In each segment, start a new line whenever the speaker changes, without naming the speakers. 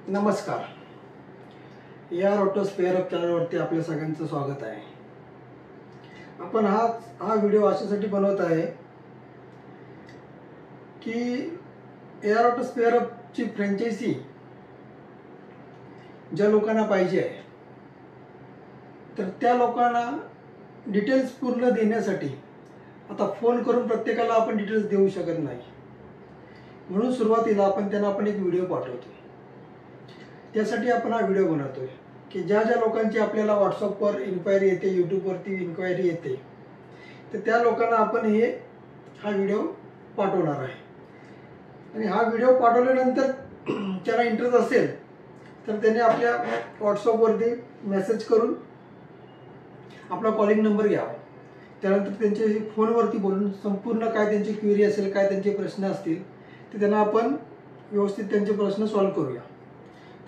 नमस्कार. AR auto spare up चॅनलवरती आपल्या सगळ्यांचं स्वागत आहे. आपण हा व्हिडिओ अशासाठी बनवत आहे की AR ऑटो स्पेअर अपची फ्रँचायझी ज्या लोकांना पाहिजे आहे तर त्या लोकांना डिटेल्स पूर्ण देण्यासाठी आता फोन करून प्रत्येकाला आपण डिटेल्स देऊ शकत नाही, म्हणून सुरुवातीला आपण त्यांना एक व्हिडिओ पाठवतो. त्यासाठी आपण हा व्हिडिओ बनवतोय की ज्या लोकांची आपल्याला व्हॉट्सअपवर इन्क्वायरी येते, यूट्यूबवरती इन्क्वायरी येते, तर त्या लोकांना आपण हा व्हिडिओ पाठवणार आहे. आणि हा व्हिडिओ पाठवल्यानंतर त्यांना इंटरेस्ट असेल तर त्यांनी आपल्या व्हॉट्सअपवरती मेसेज करून आपला कॉलिंग नंबर घ्यावा. त्यानंतर त्यांच्याशी फोनवरती बोलून संपूर्ण काय त्यांची क्वेरी असेल, काय त्यांचे प्रश्न असतील ते त्यांना आपण व्यवस्थित त्यांचे प्रश्न सॉल्व्ह करूया.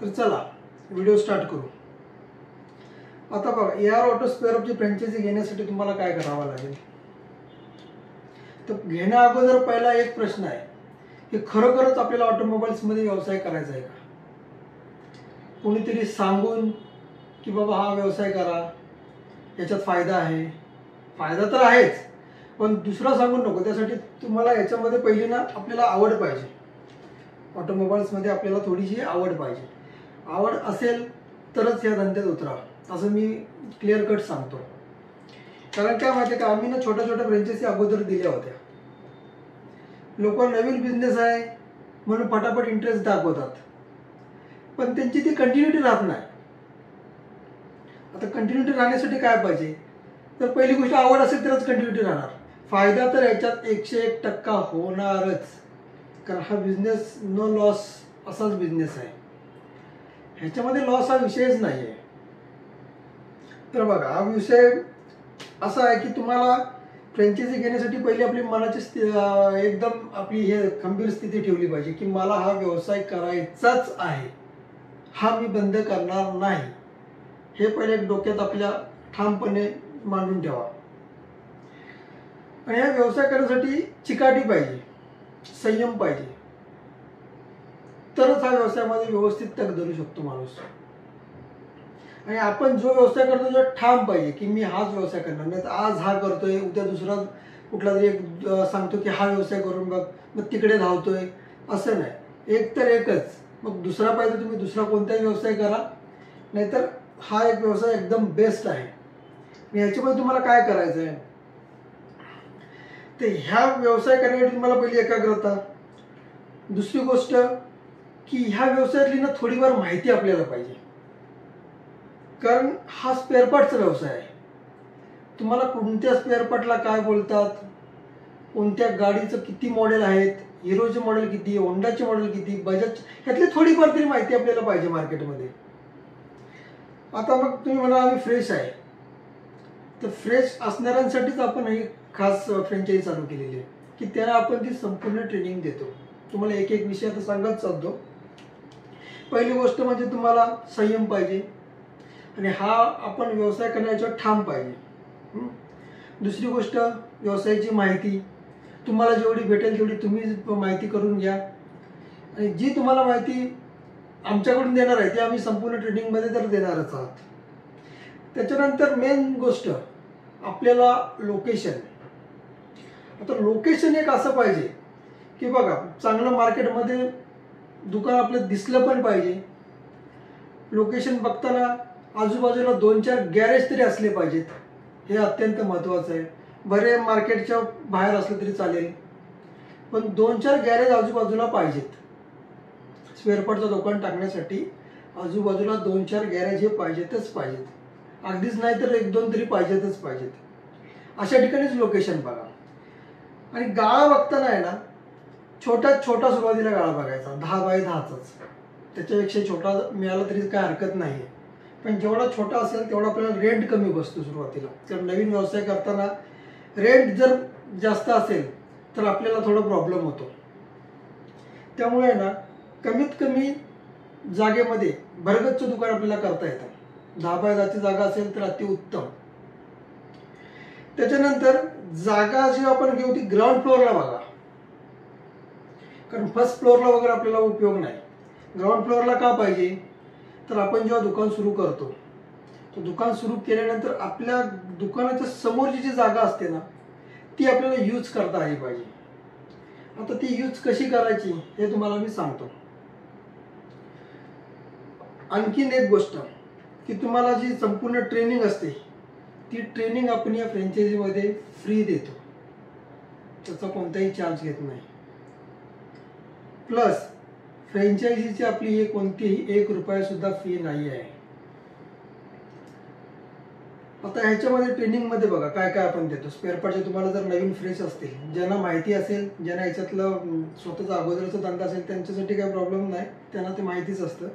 तर चला व्हिडिओ स्टार्ट करू. आता बघा, AR ऑटो स्पेअर अपची फ्रँचायझी घेण्यासाठी तुम्हाला काय करावं लागेल. तर घेण्या अगोदर पहिला एक प्रश्न आहे की खरोखरच आपल्याला ऑटोमोबाईल्समध्ये व्यवसाय करायचा आहे का. कोणीतरी सांगून की बाबा हा व्यवसाय करा, याच्यात फायदा आहे, फायदा तर आहेच, पण दुसरा सांगून नको. त्यासाठी तुम्हाला याच्यामध्ये पहिली ना आपल्याला आवड पाहिजे. ऑटोमोबाईल्समध्ये आपल्याला थोडीशी आवड पाहिजे. आवड असेल तरच या धंद्यात उतरा, असं मी क्लिअर कट सांगतो. कारण काय माहिती आहे का, आम्ही ना छोट्या फ्रँचायझी अगोदर दिल्या होत्या. लोक नवीन बिझनेस आहे म्हणून फटाफट इंटरेस्ट दाखवतात, पण त्यांची ती कंटिन्युटी राहत नाही. आता कंटिन्युटी राहण्यासाठी काय पाहिजे, तर पहिली गोष्ट आवड असेल तरच कंटिन्युटी राहणार. फायदा तर याच्यात 101% होणारच, कारण हा बिझनेस नो लॉस असाच बिझनेस आहे. ह्याच्यामध्ये लॉस हा विषयच नाही आहे. तर बघा, हा विषय असा आहे की तुम्हाला फ्रँचायझी घेण्यासाठी पहिली आपली मनाची एकदम आपली खंबीर स्थिती ठेवली पाहिजे की मला हा व्यवसाय करायचाच आहे, हा मी बंद करणार नाही. हे पहिले डोक्यात आपल्या ठामपणे मांडून ठेवा. आणि हा व्यवसाय करण्यासाठी चिकाटी पाहिजे, संयम पाहिजे, तरच हा व्यवसायामध्ये व्यवस्थित तग धरू शकतो माणूस. आणि आपण जो व्यवसाय करतो तो ठाम पाहिजे की मी हाच व्यवसाय करणार. नाही तर आज हा करतोय, उद्या दुसरा कुठला तरी एक सांगतो की हा व्यवसाय करून बघ, मग तिकडे धावतोय. असं नाही, एक तर एकच. मग दुसरा पाहिजे तुम्ही दुसरा कोणताही व्यवसाय करा, नाहीतर हा एक व्यवसाय एकदम बेस्ट आहे. ह्याच्यामध्ये तुम्हाला काय करायचं आहे, तर ह्या व्यवसाय करण्यासाठी तुम्हाला पहिली एकाग्रता. दुसरी गोष्ट की ह्या व्यवसायातली ना थोडीफार माहिती आपल्याला पाहिजे, कारण हा स्पेअर पार्टचा व्यवसाय आहे. तुम्हाला कोणत्या स्पेअर पार्टला काय बोलतात, कोणत्या गाडीचं किती मॉडेल आहेत, हिरोचे मॉडेल किती, होंडाचे मॉडेल किती, बजाज, ह्यातली थोडीफार तरी माहिती आपल्याला पाहिजे मार्केटमध्ये. आता मग तुम्ही म्हणा आम्ही फ्रेश आहे, तर फ्रेश असणाऱ्यांसाठीच आपण ही खास फ्रँचायझी चालू केलेली आहे की त्यांना आपण ती संपूर्ण ट्रेनिंग देतो. तुम्हाला एक विषय आता सांगत चालतो. पहिली गोष्ट म्हणजे तुम्हाला संयम पाहिजे आणि हा आपण व्यवसाय करण्याच्या ठाम पाहिजे. दुसरी गोष्ट व्यवसायाची माहिती. तुम्हाला जेवढी भेटेल तेवढी तुम्ही माहिती करून घ्या, आणि जी तुम्हाला माहिती आमच्याकडून देणार आहे ती आम्ही संपूर्ण ट्रेनिंगमध्ये तर देणारच आहात. त्याच्यानंतर मेन गोष्ट आपल्याला लोकेशन. आता लोकेशन एक असं पाहिजे की बघा, चांगलं मार्केटमध्ये दुकान आपलं दिसलं पण पाहिजे. लोकेशन बघताना आजूबाजूला 2-4 गॅरेज तरी असले पाहिजेत, हे अत्यंत महत्त्वाचं आहे. बरे मार्केटच्या बाहेर असलं तरी चालेल, पण 2-4 गॅरेज आजूबाजूला पाहिजेत. स्पेअर पार्टचं दुकान टाकण्यासाठी आजूबाजूला 2-4 गॅरेज हे पाहिजेतच पाहिजेत. अगदीच नाही तर 1-2 तरी पाहिजेतच पाहिजेत. अशा ठिकाणीच लोकेशन बघा. आणि गाळा बघताना आहे ना, छोटा सुरुवातीला गाळा बघायचा, 10 बाय 10चाच. त्याच्यापेक्षा छोटा मिळाला तरी काय हरकत नाही, पण जेवढा छोटा असेल तेवढा आपल्याला रेंट कमी बसतो सुरुवातीला. कारण नवीन व्यवसाय करताना रेंट जर जास्त असेल तर आपल्याला थोडा प्रॉब्लेम होतो. त्यामुळे ना कमीत कमी जागेमध्ये भरगच्च दुकान आपल्याला करता येतं. 10 बाय 10ची जागा असेल तर अतिउत्तम. त्याच्यानंतर जागा जी आपण घेऊ ती ग्राउंड फ्लोअरला बघा, कारण फर्स्ट फ्लोअरला वगैरे आपल्याला उपयोग नाही. ग्राउंड फ्लोअरला का पाहिजे, तर आपण जेव्हा दुकान सुरू करतो, तो दुकान सुरू केल्यानंतर आपल्या दुकानाच्या समोरची जी जागा असते ना, ती आपल्याला यूज करता आली पाहिजे. आता ती यूज कशी करायची हे तुम्हाला मी सांगतो. आणखीन एक गोष्ट की तुम्हाला जी संपूर्ण ट्रेनिंग असते, ती ट्रेनिंग आपण या फ्रँचायझीमध्ये फ्री देतो, त्याचा कोणताही चार्ज घेत नाही. प्लस फ्रँचायझीची आपली हे कोणतीही 1 रुपया सुद्धा फी नाही आहे. आता ह्याच्यामध्ये ट्रेनिंगमध्ये बघा काय काय आपण देतो. स्पेअर पार्टचे तुम्हाला जर नवीन फ्रेश असतील, ज्यांना माहिती असेल, ज्यांना याच्यातलं स्वतःचा अगोदरचा धंदा असेल, त्यांच्यासाठी काही प्रॉब्लेम नाही, त्यांना ते माहितीच असतं.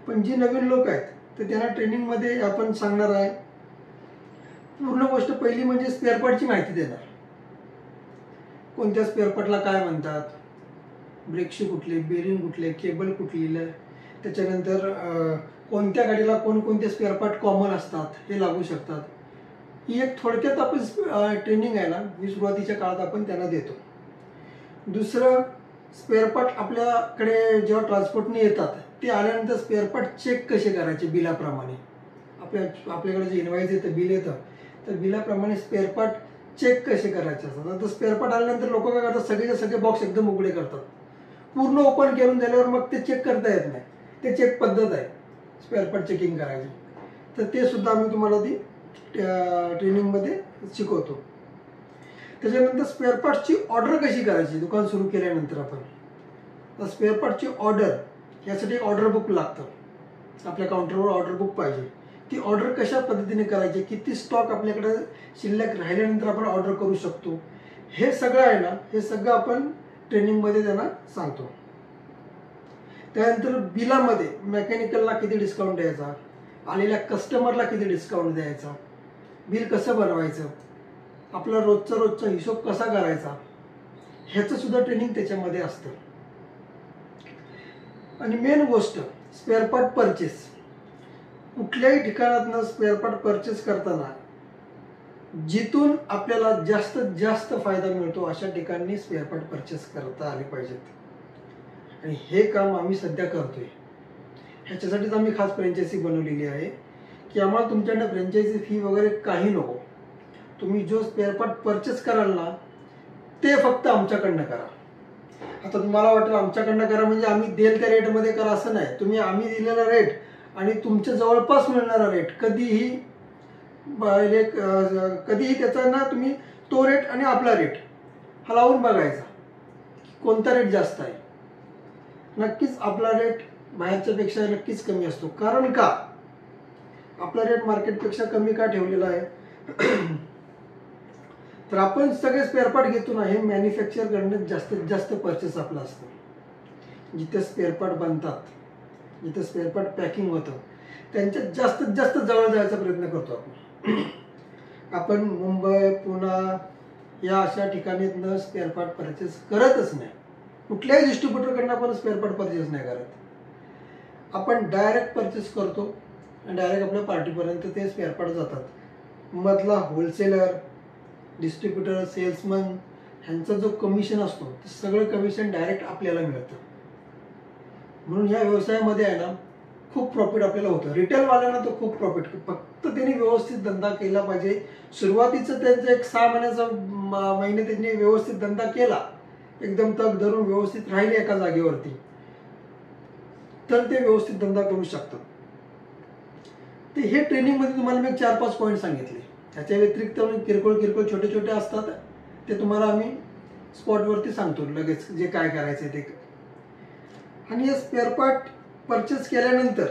पण जी नवीन लोक आहेत तर त्यांना ट्रेनिंगमध्ये आपण सांगणार आहे. पूर्ण गोष्ट पहिली म्हणजे स्पेअर पार्टची माहिती देणार. कोणत्या स्पेअर पार्टला काय म्हणतात, ब्रेक शू कुठले, बेरिंग कुठले, केबल कुठली, त्याच्यानंतर कोणत्या गाडीला कोणकोणते स्पेअर पार्ट कॉमन असतात, हे लागू शकतात. ही एक थोडक्यात आपण ट्रेनिंग आहे ना, ही सुरुवातीच्या काळात आपण त्यांना देतो. दुसरं, स्पेअर पार्ट आपल्याकडे जेव्हा ट्रान्सपोर्टने येतात, ते आल्यानंतर स्पेअर पार्ट चेक कसे करायचे बिलाप्रमाणे. आपल्याकडे जे इनवाईस येतं, बिल येतं, तर बिलाप्रमाणे स्पेअर पार्ट चेक कसे करायचे असतात. तर स्पेअर पार्ट आल्यानंतर लोक काय करतात, सगळेचे सगळे बॉक्स एकदम उघडे करतात. पूर्ण ओपन करून झाल्यावर मग ते चेक करता येत नाही. ते चेक पद्धत आहे स्पेअर पार्ट चेकिंग करायची. तर ते सुद्धा आम्ही तुम्हाला ती ट्रेनिंगमध्ये शिकवतो. त्याच्यानंतर स्पेअर पार्टची ऑर्डर कशी करायची दुकान सुरू केल्यानंतर आपण. स्पेअर पार्टची ऑर्डर यासाठी एक ऑर्डर बुक लागतं. आपल्या काउंटरवर ऑर्डर बुक पाहिजे. ती ऑर्डर कशा पद्धतीने करायची, किती स्टॉक आपल्याकडे शिल्लक राहिल्यानंतर आपण ऑर्डर करू शकतो, हे सगळं आहे ना, हे सगळं आपण ट्रेनिंगमध्ये त्यांना सांगतो. त्यानंतर बिलामध्ये मेकॅनिकलला किती डिस्काउंट द्यायचा, आलेल्या कस्टमरला किती डिस्काउंट द्यायचा, बिल कसं बनवायचं, आपला रोजचा हिशोब कसा करायचा, ह्याचं सुद्धा ट्रेनिंग त्याच्यामध्ये असतं. आणि मेन गोष्ट स्पेअर पार्ट परचेस. कुठल्याही ठिकाणातनं स्पेअर पार्ट परचेस करताना जिथून आपल्याला जास्तीत जास्त फायदा मिळतो अशा ठिकाणी स्पेअर पार्ट परचेस करता आले पाहिजेत. आणि हे काम आम्ही सध्या करतोय. ह्याच्यासाठीच आम्ही खास फ्रँचायझी बनवलेली आहे की आम्हाला तुमच्याकडे फ्रँचायझी फी वगैरे काही नको. तुम्ही जो स्पेअर पार्ट परचेस कराल ना, ते फक्त आमच्याकडनं करा. आता तुम्हाला वाटेल आमच्याकडनं करा म्हणजे आम्ही देईल त्या रेटमध्ये करा, असं नाही. तुम्ही आम्ही दिलेला रेट आणि तुमच्या जवळपास मिळणारा रेट कधीही त्याचा ना, तुम्ही तो रेट आणि आपला रेट हा लावून बघायचा, कोणता रेट जास्त आहे. नक्कीच आपला रेट बाहेरच्यापेक्षा नक्कीच कमी असतो. कारण का आपला रेट मार्केटपेक्षा कमी का ठेवलेला आहे, तर आपण सगळे स्पेअर पार्ट घेतो ना, हे मॅन्युफॅक्चर करण्यात जास्तीत जास्त परचेस आपलं असतं. जिथे स्पेअर पार्ट बनतात, जिथे स्पेअर पार्ट पॅकिंग होतं, त्यांच्यात जास्तीत जास्त जवळ जायचा प्रयत्न करतो आपण. आपण मुंबई, पुणे या अशा ठिकाणीतनं स्पेअर पार्ट परचेस करतच नाही. कुठल्याही डिस्ट्रीब्युटरकडनं आपण स्पेअर पार्ट परचेस नाही करत. आपण डायरेक्ट परचेस करतो आणि डायरेक्ट आपल्या पार्टीपर्यंत ते स्पेअर पार्ट जातात. मधला होलसेलर, डिस्ट्रीब्युटर, सेल्समन ह्यांचा जो कमिशन असतो, ते सगळं कमिशन डायरेक्ट आपल्याला मिळतं. म्हणून या व्यवसायामध्ये आहे ना, खूप प्रॉफिट आपल्याला होतं. रिटेलवाल्यांना तर खूप प्रॉफिट, फक्त त्यांनी व्यवस्थित धंदा केला पाहिजे. सुरुवातीचं त्यांचं एक 6 महिने त्यांनी व्यवस्थित धंदा केला, एकदम तग धरून व्यवस्थित राहिले एका जागेवरती, तर ते व्यवस्थित धंदा करू शकतात. ते हे ट्रेनिंगमध्ये तुम्हाला मी 4-5 पॉईंट सांगितले. ह्याच्या व्यतिरिक्त किरकोळ छोटे छोटे असतात, ते तुम्हाला आम्ही स्पॉटवरती सांगतो लगेच जे काय करायचं ते. आणि हे स्पेअर पार्ट परचेस केल्यानंतर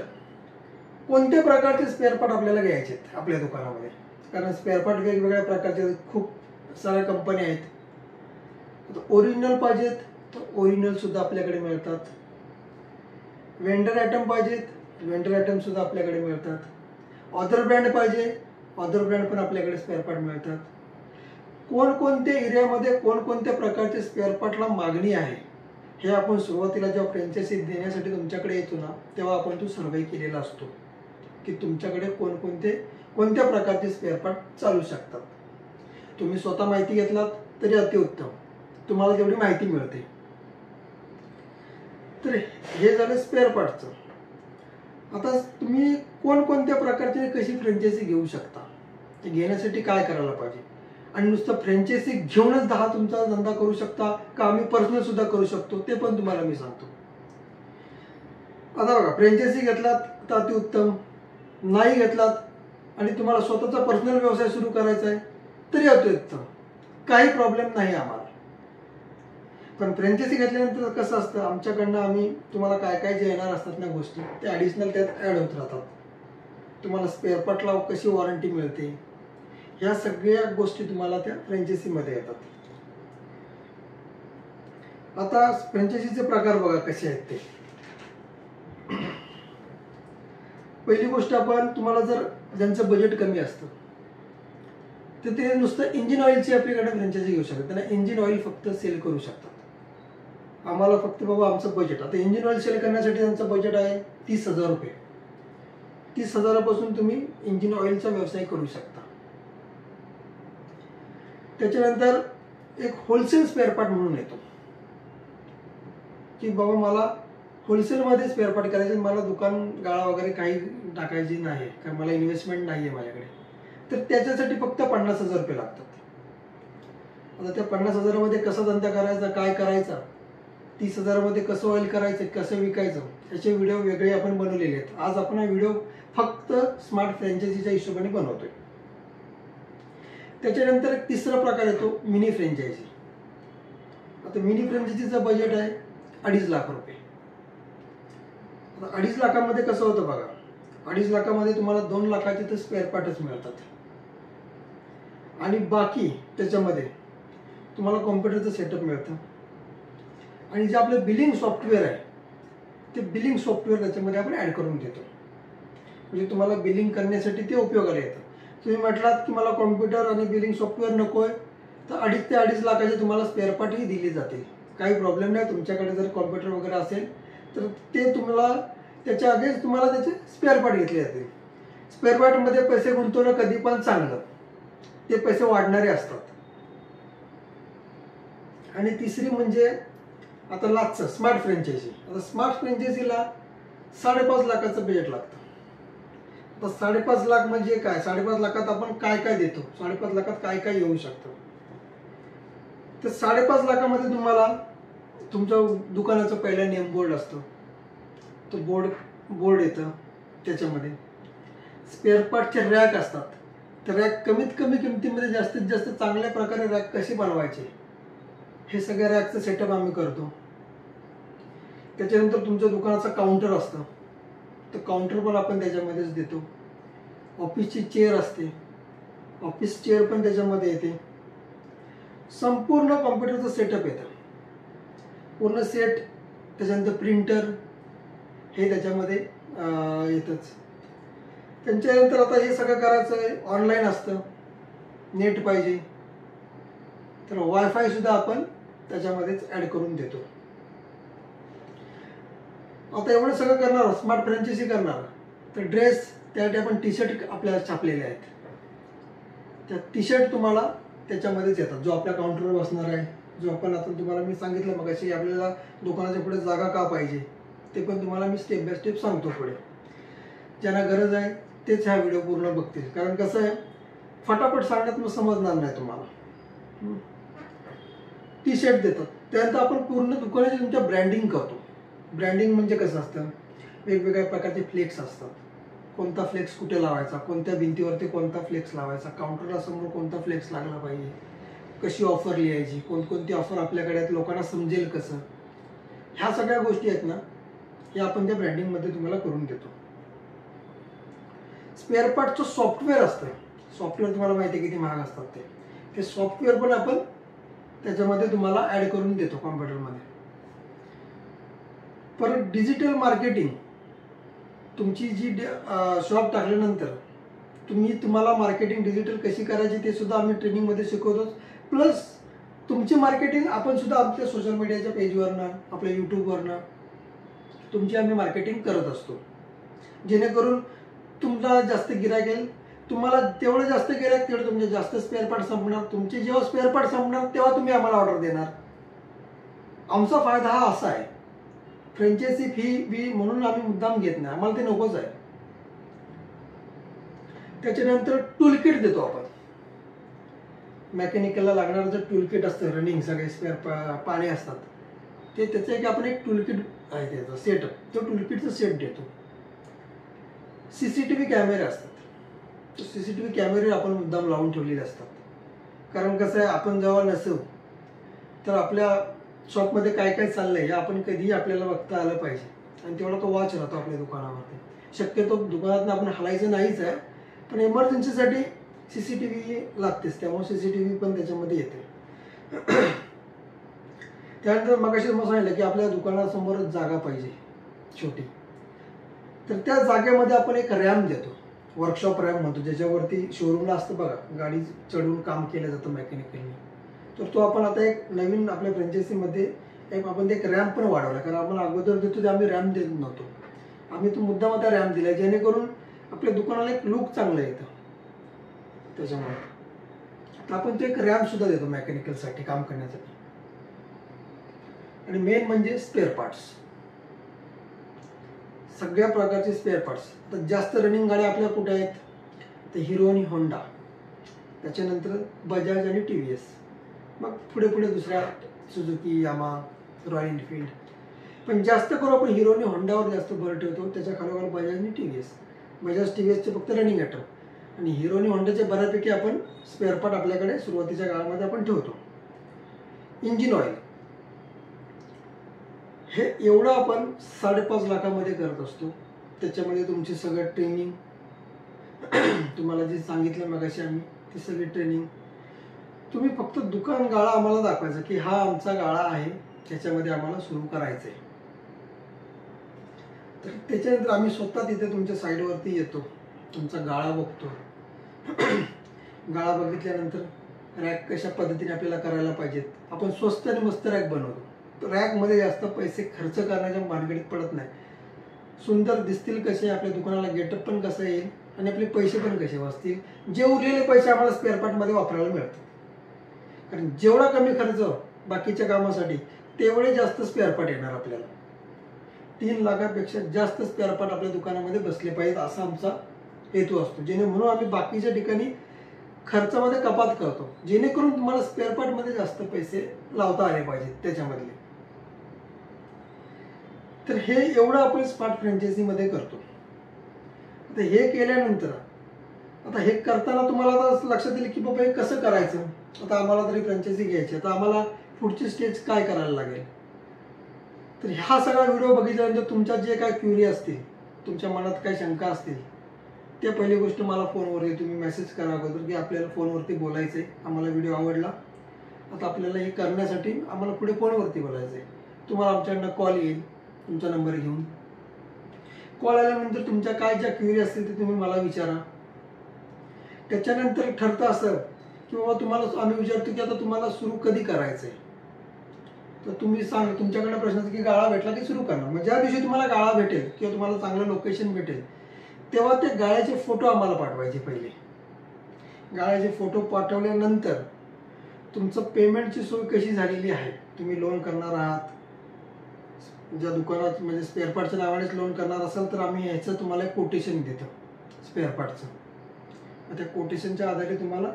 कोणत्या प्रकारचे स्पेअर पार्ट आपल्याला घ्यायचे आहेत आपल्या दुकानामध्ये, कारण स्पेअर पार्ट वेगवेगळ्या प्रकारचे खूप साऱ्या कंपन्या आहेत. आता ओरिजिनल पाहिजेत तर ओरिजिनल सुद्धा आपल्याकडे मिळतात. वेंडर आयटम पाहिजेत, वेंडर आयटम सुद्धा आपल्याकडे मिळतात. ऑदर ब्रँड पाहिजे, ऑदर ब्रँड पण आपल्याकडे स्पेअर पार्ट मिळतात. कोणकोणत्या एरियामध्ये कोणकोणत्या प्रकारचे स्पेअर पार्टला मागणी आहे, हे आपण सुरुवातीला जेव्हा फ्रँचायझी देण्यासाठी तुमच्याकडे येतो ना, तेव्हा आपण तो सर्वे केलेला असतो की तुमच्याकडे कोणत्या प्रकारचे स्पेअर पार्ट चालू शकतात. तुम्ही स्वतः माहिती घेतलात तरी अतिउत्तम, तुम्हाला तेवढी माहिती मिळते. तर हे झालं स्पेअर पार्टचं. आता तुम्ही कोणकोणत्या प्रकारची कशी फ्रँचायझी घेऊ शकता, ते घेण्यासाठी काय करायला पाहिजे, आणि नुसतं फ्रँचायझी घेऊनच 10 तुमचा धंदा करू शकता का आम्ही पर्सनल सुद्धा करू शकतो ते पण तुम्हाला मी सांगतो. आता बघा, फ्रँचायझी घेतलात तर अतिउत्तम, नाही घेतलात आणि तुम्हाला स्वतःचा पर्सनल व्यवसाय सुरू करायचा आहे तरी अतिउत्तम, काही प्रॉब्लेम नाही आम्हाला. पण फ्रँचायझी घेतल्यानंतर कसं असतं, आमच्याकडनं आम्ही तुम्हाला काय काय जे येणार असतात ना गोष्टी ते ॲडिशनल त्यात ॲड होत राहतात. तुम्हाला स्पेअर पार्टला कशी वॉरंटी मिळते, ह्या सगळ्या गोष्टी तुम्हाला त्या फ्रँचायझीमध्ये येतात. आता फ्रँचायझीचे प्रकार बघा कसे आहेत ते. पहिली गोष्ट, आपण तुम्हाला जर ज्यांचं बजेट कमी असतं तर ते नुसतं इंजिन ऑइलची आपल्याकडे फ्रँचायझी घेऊ शकतात. त्यांना इंजिन ऑइल फक्त सेल करू शकतात. आम्हाला फक्त बाबा आमचं बजेट, आता इंजिन ऑइल सेल करण्यासाठी त्यांचं बजेट आहे 30,000 रुपये. 30,000पासून तुम्ही इंजिन ऑइलचा व्यवसाय करू शकता. त्याच्यानंतर एक होलसेल स्पेअर पार्ट म्हणून येतो की बाबा मला होलसेलमध्ये स्पेअर पार्ट करायचे, मला दुकान गाळा वगैरे काही टाकायची नाही, कारण मला इन्व्हेस्टमेंट नाही आहे माझ्याकडे. तर त्याच्यासाठी फक्त 50,000 रुपये लागतात. आता त्या 50,000मध्ये कसा धंदा करायचा, काय करायचा, 30,000मध्ये कसं ऑइल करायचं, कसं विकायचं, याचे व्हिडिओ वेगळे आपण बनवलेले आहेत. आज आपण हा व्हिडिओ फक्त स्मार्ट फ्रँचायझीच्या हिशोबाने बनवतोय. त्याच्यानंतर एक तिसरा प्रकार येतो मिनी फ्रँचायझी. आता मिनी फ्रँचायझीचं बजेट आहे 2.5 लाख रुपये. आता 2.5 लाखामध्ये कसं होतं बघा, 2.5 लाखामध्ये तुम्हाला 2 लाखाचे तर स्पेअर पार्टच मिळतात आणि बाकी त्याच्यामध्ये तुम्हाला कॉम्प्युटरचं सेटअप मिळतं आणि जे आपलं बिलिंग सॉफ्टवेअर आहे ते बिलिंग सॉफ्टवेअर त्याच्यामध्ये आपण ॲड करून देतो. म्हणजे तुम्हाला बिलिंग करण्यासाठी ते उपयोगाला येतं. तुम्ही म्हटलात की मला कॉम्प्युटर आणि बिलिंग सॉफ्टवेअर नको आहे, तर 2.5 ते 2.5 लाखाचे तुम्हाला स्पेअर पार्टही दिली जातील. काही प्रॉब्लेम नाही. तुमच्याकडे जर कॉम्प्युटर वगैरे असेल तर ते तुम्हाला त्याच्या अगेन्स्ट तुम्हाला त्याचे स्पेअर पार्ट घेतले जातील. स्पेअर पार्टमध्ये पैसे गुंतवणं कधी पण चांगलं, ते पैसे वाढणारे असतात. आणि तिसरी म्हणजे आता लास्टचं स्मार्ट फ्रँचायझी. आता स्मार्ट फ्रँचायझीला 5.5 लाखाचं बजेट लागतं. आता 5.5 लाख म्हणजे काय, 5.5 लाखात आपण काय काय देतो, 5.5 लाखात काय काय येऊ शकतं. तर 5.5 लाखामध्ये तुम्हाला तुमच्या दुकानाचं पहिलं नेम बोर्ड असतं, तो बोर्ड येतं. त्याच्यामध्ये स्पेअर पार्टचे रॅक असतात. तर रॅक कमीत कमी किमतीमध्ये जास्तीत जास्त चांगल्या प्रकारे रॅक कसे बनवायचे हे सगळ्या रॅकचं सेटअप आम्ही करतो. त्याच्यानंतर तुमच्या दुकानाचं काउंटर असतं, तर काउंटर पण आपण त्याच्यामध्येच देतो. ऑफिसची चेअर असते, ऑफिस चेअर पण त्याच्यामध्ये येते. संपूर्ण कॉम्प्युटरचं सेटअप येतं, पूर्ण सेट. त्याच्यानंतर प्रिंटर हे त्याच्यामध्ये येतंच. त्यांच्यानंतर आता हे सगळं करायचं आहे, ऑनलाईन असतं, नेट पाहिजे, तर वायफाय सुद्धा आपण त्याच्यामध्येच ॲड करून देतो. आता एवढं सगळं करणार, स्मार्ट फ्रँचायझी करणार, तर ड्रेस त्यासाठी आपण टी शर्ट आपल्याला छापलेले आहेत. त्या टी शर्ट तुम्हाला त्याच्यामध्येच येतात, जो आपल्या काउंटरवर बसणार आहे, जो आपण आता तुम्हाला मी सांगितलं मग अशी आपल्याला दुकानाच्या पुढे जागा का पाहिजे ते पण तुम्हाला मी स्टेप बाय स्टेप सांगतो पुढे. ज्यांना गरज आहे तेच हा व्हिडिओ पूर्ण बघतील, कारण कसं आहे फटाफट सांगण्यात मग समजणार नाही तुम्हाला. टी शर्ट देतात. त्यानंतर आपण पूर्ण दुकानाची तुमच्या ब्रँडिंग करतो. ब्रँडिंग म्हणजे कसं असतं, वेगवेगळ्या प्रकारचे फ्लेक्स असतात. कोणता फ्लेक्स कुठे लावायचा, कोणत्या भिंतीवरती कोणता फ्लेक्स लावायचा, काउंटरला समोर कोणता फ्लेक्स लागला पाहिजे, कशी ऑफर लिहायची, कोणकोणती ऑफर आपल्याकडे आहेत, लोकांना समजेल कसं, ह्या सगळ्या गोष्टी आहेत ना, हे आपण त्या ब्रँडिंगमध्ये तुम्हाला करून देतो. स्पेअर पार्टचं सॉफ्टवेअर असतं. सॉफ्टवेअर तुम्हाला माहिती आहे किती महाग असतात ते सॉफ्टवेअर पण आपण त्याच्यामध्ये तुम्हाला ॲड करून देतो कॉम्प्युटरमध्ये. परत डिजिटल मार्केटिंग, तुमची जी शॉप टाकल्यानंतर तुम्हाला मार्केटिंग डिजिटल कशी करायची ते सुद्धा आम्ही ट्रेनिंगमध्ये शिकवतो. प्लस तुमची मार्केटिंग आपण सुद्धा आमच्या सोशल मीडियाच्या पेजवरनं, आपल्या यूट्यूबवरनं तुमची आम्ही मार्केटिंग करत असतो, जेणेकरून तुमचा जास्त गिराईक येईल. तुम्हाला तेवढं जास्त गिराईक तेवढं तुमचे जास्त स्पेअर पार्ट संपणार. तुमचे जेव्हा स्पेअर पार्ट संपणार तेव्हा तुम्ही आम्हाला ऑर्डर देणार. आमचा फायदा हा असा आहे, फ्रँचायझी फी म्हणून आम्ही मुद्दाम घेत नाही, आम्हाला ते नकोच आहे. त्याच्यानंतर टूलकिट देतो आपण. मेकॅनिकलला लागणारं जे टूलकिट असतं, रनिंग सगळे स्पेअर पाने असतात ते, त्याचं एक आपण एक टूलकिट आहे त्याचा सेटअप, तो टूलकिटचा सेट देतो. CCTV कॅमेरे असतात, CCTV कॅमेरे आपण मुद्दाम लावून ठेवलेले असतात. कारण कसं आहे, आपण जेव्हा नसू तर आपल्या शॉपमध्ये काय काय चाललंय हे आपण कधीही आपल्याला बघता आलं पाहिजे, आणि तेवढा तो वॉच राहतो आपल्या दुकानावरती. शक्यतो दुकानातून आपण हलायचं नाहीच आहे, पण इमर्जन्सीसाठी CCTV लागतेच, त्यामुळे CCTV पण त्याच्यामध्ये येते. त्यानंतर मगाशी मग सांगितलं की आपल्या दुकानासमोरच जागा पाहिजे छोटी, तर त्या जागेमध्ये आपण एक रॅम्प देतो, वर्कशॉप रॅम्प म्हणतो, ज्याच्यावरती शोरूमला असतं बघा, गाडी चढून काम केलं जातं मेकॅनिकलनी. तर तो आपण आता एक नवीन आपल्या फ्रँचायझीमध्ये आपण एक रॅम्प पण वाढवला. कारण आपण अगोदर देतो ते आम्ही रॅम्प देत नव्हतो, आम्ही तो मुद्दाम आता रॅम्प दिला, जेणेकरून आपल्या दुकानाला एक लुक चांगलं येतं. त्याच्यामुळे आपण तो एक रॅम्प सुद्धा देतो मेकॅनिकलसाठी काम करण्यासाठी. आणि मेन म्हणजे स्पेअर पार्ट्स, सगळ्या प्रकारचे स्पेअर पार्ट्स. आता जास्त रनिंग गाड्या आपल्या कुठे आहेत, तर हिरो आणि होंडा, त्याच्यानंतर बजाज आणि TVS, मग पुढे पुढे दुसऱ्या सुझुकी, यामा, रॉयल एनफिल्ड. पण जास्त करून आपण हिरो आणि होंडावर जास्त भर ठेवतो, त्याच्या खालोखाल बजाज आणि TVS. बजाज TVSचे फक्त रनिंग ॲटम, आणि हिरो आणि होंडाचे बऱ्यापैकी आपण स्पेअर पार्ट आपल्याकडे सुरुवातीच्या काळामध्ये आपण ठेवतो. इंजिन ऑइल हे एवढं आपण 5.5 लाखामध्ये करत असतो. त्याच्यामध्ये तुमची सगळं ट्रेनिंग, तुम्हाला जे सांगितलं मगाशी आम्ही, ती सगळी ट्रेनिंग, तुम्ही फक्त दुकान गाळा आम्हाला दाखवायचा की हा आमचा गाळा आहे, त्याच्यामध्ये आम्हाला सुरू करायचं आहे. तर त्याच्यानंतर आम्ही स्वतः तिथे तुमच्या साईडवरती येतो, तुमचा गाळा बघतो. गाळा बघितल्यानंतर रॅक कशा पद्धतीने आपल्याला करायला पाहिजेत, आपण स्वस्त आणि मस्त रॅक बनवतो. रॅकमध्ये जास्त पैसे खर्च करण्याच्या भानगडीत पडत नाही. सुंदर दिसतील कसे, आपल्या दुकानाला गेटअप पण कसं येईल, आणि आपले पैसे पण कसे वाचतील. जे उरलेले पैसे आम्हाला स्पेअर पार्टमध्ये वापरायला मिळतात. कारण जेवढा कमी खर्च बाकीच्या कामासाठी, तेवढे जास्त स्पेअर पार्ट येणार आपल्याला. 3 लाखापेक्षा जास्त स्पेअर पार्ट आपल्या दुकानामध्ये बसले पाहिजेत, असा आमचा हेतू असतो. म्हणून आम्ही बाकीच्या ठिकाणी खर्चामध्ये कपात करतो, जेणेकरून तुम्हाला स्पेअर पार्टमध्ये जास्त पैसे लावता आले पाहिजेत त्याच्यामधले. तर हे एवढं आपण स्मार्ट फ्रँचायझीमध्ये करतो. आता हे केल्यानंतर, आता हे करताना तुम्हाला आता लक्षात येईल की बाबा हे कसं करायचं. आता आम्हाला तरी फ्रँचायझी घ्यायची, आता आम्हाला पुढची स्टेज काय करायला लागेल. तर हा सगळा व्हिडिओ बघितल्यानंतर तुमच्या जे काय क्युरी असतील, तुमच्या मनात काय शंका असतील, ते पहिली गोष्ट मला फोनवरती तुम्ही मेसेज करा अगोदर की आपल्याला फोनवरती बोलायचं आहे, आम्हाला व्हिडिओ आवडला, आता आपल्याला हे करण्यासाठी आम्हाला पुढे फोनवरती बोलायचं आहे. तुम्हाला आमच्याकडनं कॉल येईल, तुमचा नंबर घेऊन. कॉल आल्यानंतर तुमच्या काय ज्या क्युरी असतील ते तुम्ही मला विचारा. त्याच्यानंतर ठरतं असं की बाबा तुम्हाला आम्ही विचारतो की आता तुम्हाला सुरू कधी करायचं आहे. तर तुम्ही तुमच्याकडनं प्रश्न की गाळा भेटला की सुरू करणार. मग ज्या दिवशी तुम्हाला गाळा भेटेल किंवा तुम्हाला चांगलं लोकेशन भेटेल, तेव्हा ते गाळ्याचे फोटो आम्हाला पाठवायचे. पहिले गाळ्याचे फोटो पाठवल्यानंतर तुमचं पेमेंटची सोय कशी झालेली आहे, तुम्ही लोन करणार आहात, ज्या दुकानात म्हणजे स्पेअर पार्टच्या नावानेच लोन करणार असाल तर आम्ही ह्याचं तुम्हाला एक कोटेशन देतो स्पेअर पार्टचं. त्या कोटेशनच्या आधारे तुम्हाला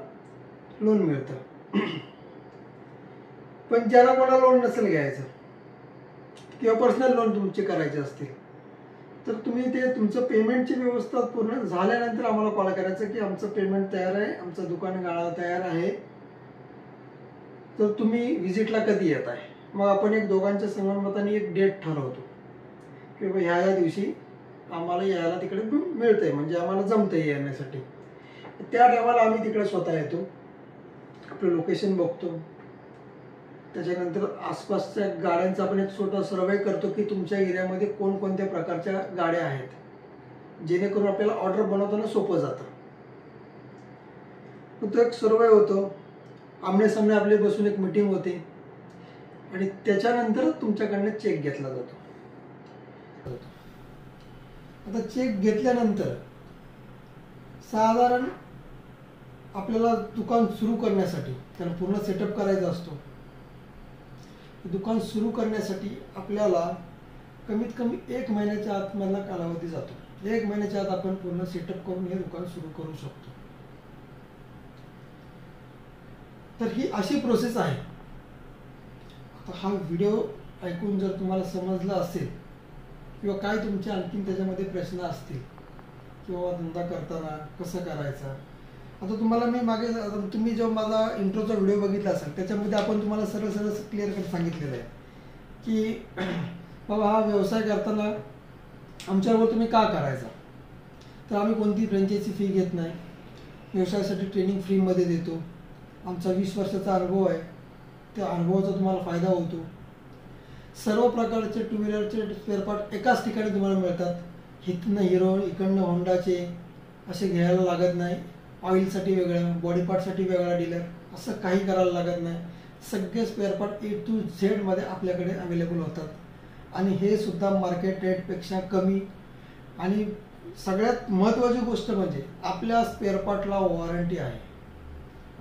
लोन मिळतं. पण ज्याला कोणाला लोन नसेल घ्यायचं किंवा पर्सनल लोन तुमचे करायचे असतील, तर तुम्ही ते तुमचं पेमेंटची व्यवस्था पूर्ण झाल्यानंतर आम्हाला कॉल करायचं की आमचं पेमेंट तयार आहे, आमचं दुकान गाळा तयार आहे, तर तुम्ही व्हिजिटला कधी येत आहे. मग आपण एक दोघांच्या संगमताने एक डेट ठरवतो की बाबा ह्या दिवशी आम्हाला यायला तिकडे मिळतंय, म्हणजे आम्हाला जमतंय येण्यासाठी. त्या टायमाला आम्ही तिकडे स्वतः येतो, आपलं लोकेशन बघतो. त्याच्यानंतर आसपासच्या गाड्यांचा आपण एक छोटा सर्वे करतो की तुमच्या एरियामध्ये कोणकोणत्या प्रकारच्या गाड्या आहेत, जेणेकरून आपल्याला ऑर्डर बनवताना सोपं जातं. तो एक सर्वे होतो, आमने सामने आपले बसून एक मीटिंग होते, आणि त्याच्यानंतर तुमच्याकडनं चेक घेतला जातो. आता चेक घेतल्यानंतर साधारण आपल्याला दुकान सुरू करण्यासाठी, त्याला पूर्ण सेटअप करायचा असतो, दुकान सुरू करण्यासाठी आपल्याला कमीत कमी 1 महिन्याच्या आत मला कालावधी जातो. 1 महिन्याच्या आत आपण पूर्ण सेटअप करून हे दुकान सुरू करू शकतो. तर ही अशी प्रोसेस आहे. आता हा व्हिडिओ ऐकून जर तुम्हाला समजलं असेल किंवा काय तुमचे आणखीन त्याच्यामध्ये प्रश्न असतील किंवा धंदा करताना कसं करायचा, आता तुम्हाला मी मागे तुम्ही जो माझा इंट्रोचा व्हिडिओ बघितला असेल त्याच्यामध्ये आपण तुम्हाला सरळ सरळ क्लिअर कट सांगितलेलं आहे की बाबा हा व्यवसाय करताना आमच्याबरोबर तुम्ही का करायचा. तर आम्ही कोणती फ्रँचायझी फी घेत नाही, व्यवसायासाठी ट्रेनिंग फ्रीमध्ये देतो. आमचा 20 वर्षाचा अनुभव आहे, त्या अनुभवाचा तुम्हाला फायदा होतो. सर्व प्रकारचे 2 व्हीलरचे स्पेअर पार्ट एकाच ठिकाणी तुम्हाला मिळतात. इथनं हिरो इकडनं होंडाचे असे घ्यायला लागत नाही. ऑइलसाठी वेगळं, बॉडी पार्टसाठी वेगळा डीलर, असं काही करायला लागत नाही. सगळे spare part A to Z मध्ये आपल्याकडे अवेलेबल होतात आणि हे सुद्धा मार्केट रेटपेक्षा कमी. आणि सगळ्यात महत्त्वाची गोष्ट म्हणजे आपल्या स्पेअर पार्टला वॉरंटी आहे.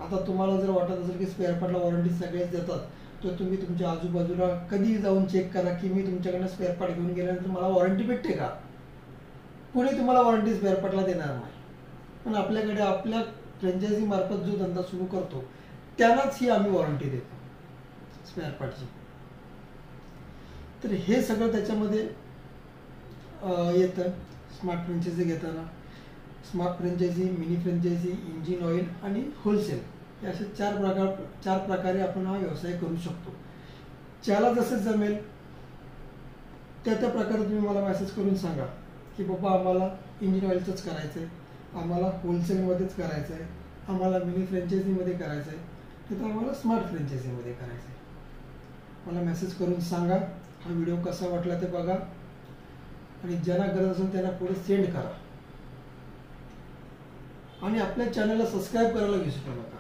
आता तुम्हाला जर वाटत असेल की स्पेअर पार्टला वॉरंटी सगळेच देतात, तर तुम्ही तुमच्या आजूबाजूला कधी जाऊन चेक करा की मी तुमच्याकडनं स्पेअर पार्ट घेऊन गेल्यानंतर मला वॉरंटी भेटते का. कोणी तुम्हाला वॉरंटी स्पेअर पार्टला देणार नाही. पण आपल्याकडे आपल्या फ्रँचायझी मार्फत जो धंदा सुरू करतो त्यांनाच ही आम्ही वॉरंटी देतो स्पेअर पार्टची. तर हे सगळं त्याच्यामध्ये येतं. स्मार्ट फ्रँचायझी घेताना smart franchise, mini franchise, engine oil आणि होलसेल हे असे 4 प्रकारे आपण हा व्यवसाय करू शकतो. ज्याला जसं जमेल त्या प्रकारे तुम्ही मला मेसेज करून सांगा की बाबा आम्हाला इंजिन ऑइलचंच करायचं आहे, आम्हाला होलसेलमध्येच करायचं आहे, आम्हाला मिनी फ्रँचायझीमध्ये करायचं आहे, तर आम्हाला स्मार्ट फ्रँचायझीमध्ये करायचं आहे. मला मेसेज करून सांगा. हा व्हिडिओ कसा वाटला ते बघा आणि ज्यांना गरज असेल त्यांना पुढे सेंड करा आणि आपल्या चॅनलला सबस्क्राईब करायला विसरू नका.